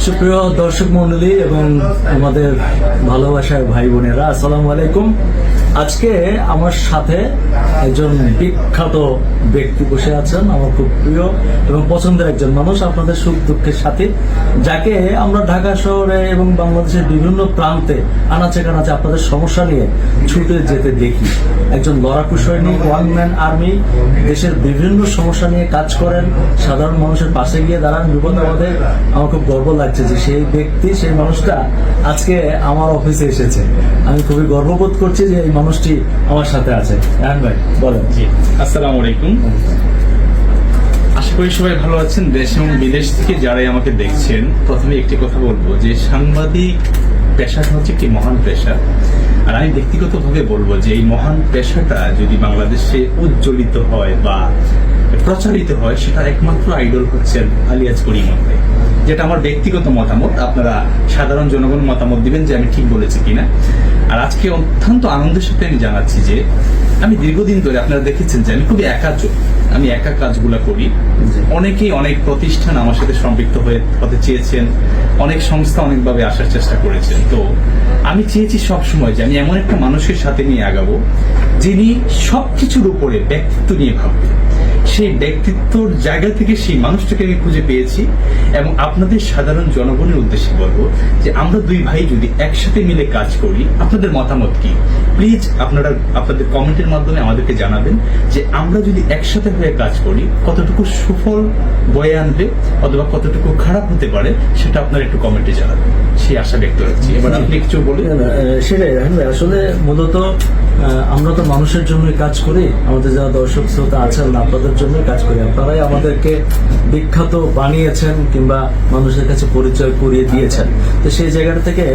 সুপ্রিয় দর্শক মন্ডলী এবং আমাদের ভালোবাসার ভাই বোনেরা, আসসালামু আলাইকুম। আজকে আমার সাথে একজন বিখ্যাত ব্যক্তি বসে আছেন, আমার খুব প্রিয় এবং পছন্দের একজন মানুষ, আপনাদের সুখ দুঃখের সাথে, যাকে আমরা ঢাকা শহরে এবং বাংলাদেশের বিভিন্ন প্রান্তে আনাচে কানাচে আপনাদের সমস্যা নিয়ে ছুটে যেতে দেখি। একজন লড়াকু সৈনিক, ওয়ান ম্যান আর্মি, দেশের বিভিন্ন সমস্যা নিয়ে কাজ করেন, সাধারণ মানুষের পাশে গিয়ে দাঁড়ান বিপদ আপদে। আমার খুব গর্ব লাগছে যে সেই ব্যক্তি, সেই মানুষটা আজকে আমার অফিসে এসেছে। আমি খুবই গর্ববোধ করছি যে এই মানুষটি আমার সাথে আছে। রায়হান ভাই বলেন। জি, আসসালামু আলাইকুম। আশা করি সবাই ভালো আছেন। দেশ এবং বিদেশ থেকে যারাই আমাকে দেখছেন, প্রথমে একটি কথা বলবো যে সাংবাদিক পেশাটা হচ্ছে একটি মহান পেশা। আর আমি ব্যক্তিগতভাবে বলবো যে এই মহান পেশাটা যদি বাংলাদেশে উজ্জ্বলিত হয় বা প্রচারিত হয়, সেটা একমাত্র আইডল হচ্ছেন আলিয়াজ করিমন ভাই। যেটা আমার ব্যক্তিগত মতামত, আপনারা সাধারণ জনগণ মতামত দিবেন যে আমি ঠিক বলেছি কিনা। আর আজকে অত্যন্ত আনন্দের সাথে আমি জানাচ্ছি যে আমি দীর্ঘদিন ধরে, আপনারা দেখেছেন যে আমি খুবই একাচক, আমি একা কাজগুলা করি। অনেকেই, অনেক প্রতিষ্ঠান আমার সাথে সম্পৃক্ত হতে চেয়েছেন, অনেক সংস্থা অনেকভাবে আসার চেষ্টা করেছেন। তো আমি চেয়েছি সবসময় যে আমি এমন একটা মানুষের সাথে নিয়ে আগাবো যিনি সবকিছুর উপরে ব্যক্তিত্ব নিয়ে ভাববে। সেই ব্যক্তিত্বর জায়গা থেকে সেই মানুষটাকে আমি খুঁজে পেয়েছি এবং আপনাদের সাধারণ জনগণের উদ্দেশ্যে বলবো যে আমরা দুই ভাই যদি একসাথে মিলে কাজ করি, আপনাদের মতামত কি প্লিজ আপনারা আপনাদের কমেন্টের মাধ্যমে আমাদেরকে জানাবেন যে আমরা যদি একসাথে হয়ে কাজ করি কতটুকু সুফল বয়ে আনবে অথবা কতটুকু খারাপ হতে পারে, সেটা আপনারা একটু কমেন্টে জানাবেন, সেই আশা ব্যক্ত রাখছি। এবার আপনি কিছু বলি। সেটাই রায়হান ভাই, আসলে মূলত আমরা তো মানুষের জন্যই কাজ করি, আমাদের যারা দর্শক শ্রোতা আছেন আপনাদের জন্যই কাজ করি। আপনারাই আমাদেরকে বিখ্যাত বানিয়েছেন কিংবা মানুষের কাছে পরিচয় করিয়ে দিয়েছেন। তো সেই জায়গাটা থেকে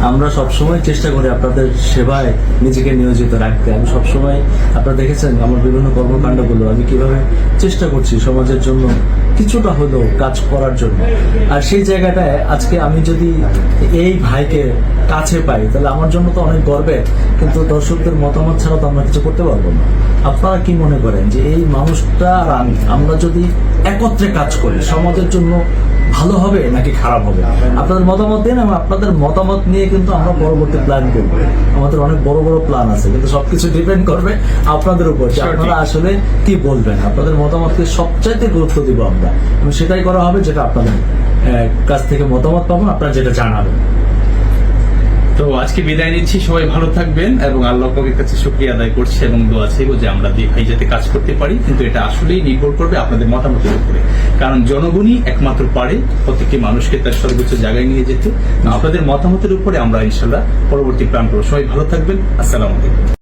আমরা সবসময় চেষ্টা করি আপনাদের সেবায় নিজেকে নিয়োজিত রাখতে। আমি সবসময়, আপনারা দেখেছেন আমার বিভিন্ন কর্মকাণ্ডগুলো, আমি কিভাবে চেষ্টা করছি সমাজের জন্য কিছুটা হলেও কাজ করার জন্য। আর সেই জায়গাটায় আজকে আমি যদি এই ভাইকে কাছে পাই তাহলে আমার জন্য তো অনেক গর্বের, কিন্তু দর্শকদের মতামত ছাড়া তো আমরা কিছু করতে পারবো না। আপনারা কি মনে করেন যে এই মানুষটা আর আমরা যদি একত্রে কাজ করি সমাজের জন্য ভালো হবে নাকি খারাপ হবে? আপনাদের মতামত দিন এবং আপনাদের মতামত নিয়ে কিন্তু আমরা পরবর্তী প্ল্যান করবো। আমাদের অনেক বড় বড় প্ল্যান আছে, কিন্তু সবকিছু ডিপেন্ড করবে আপনাদের উপর যে আপনারা আসলে কি বলবেন। আপনাদের মতামতকে সবচাইতে গুরুত্ব দিব আমরা, এবং সেটাই করা হবে যেটা আপনাদের কাছ থেকে মতামত পাবেন, আপনারা যেটা জানাবেন। তো আজকে বিদায় নিচ্ছি, সবাই ভালো থাকবেন এবং আল্লাহ পাকের কাছে শুকরিয়া আদায় করছি এবং দোয়া চাইব যে আমরা দুই ভাই যাতে কাজ করতে পারি। কিন্তু এটা আসলেই নির্ভর করবে আপনাদের মতামতের উপরে, কারণ জনগণই একমাত্র পারে প্রত্যেকটি মানুষকে তার সর্বোচ্চ জায়গায় নিয়ে যেতে। আপনাদের মতামতের উপরে আমরা ইনশাল্লাহ পরবর্তী প্ল্যান করবো। সবাই ভালো থাকবেন। আসসালামু আলাইকুম।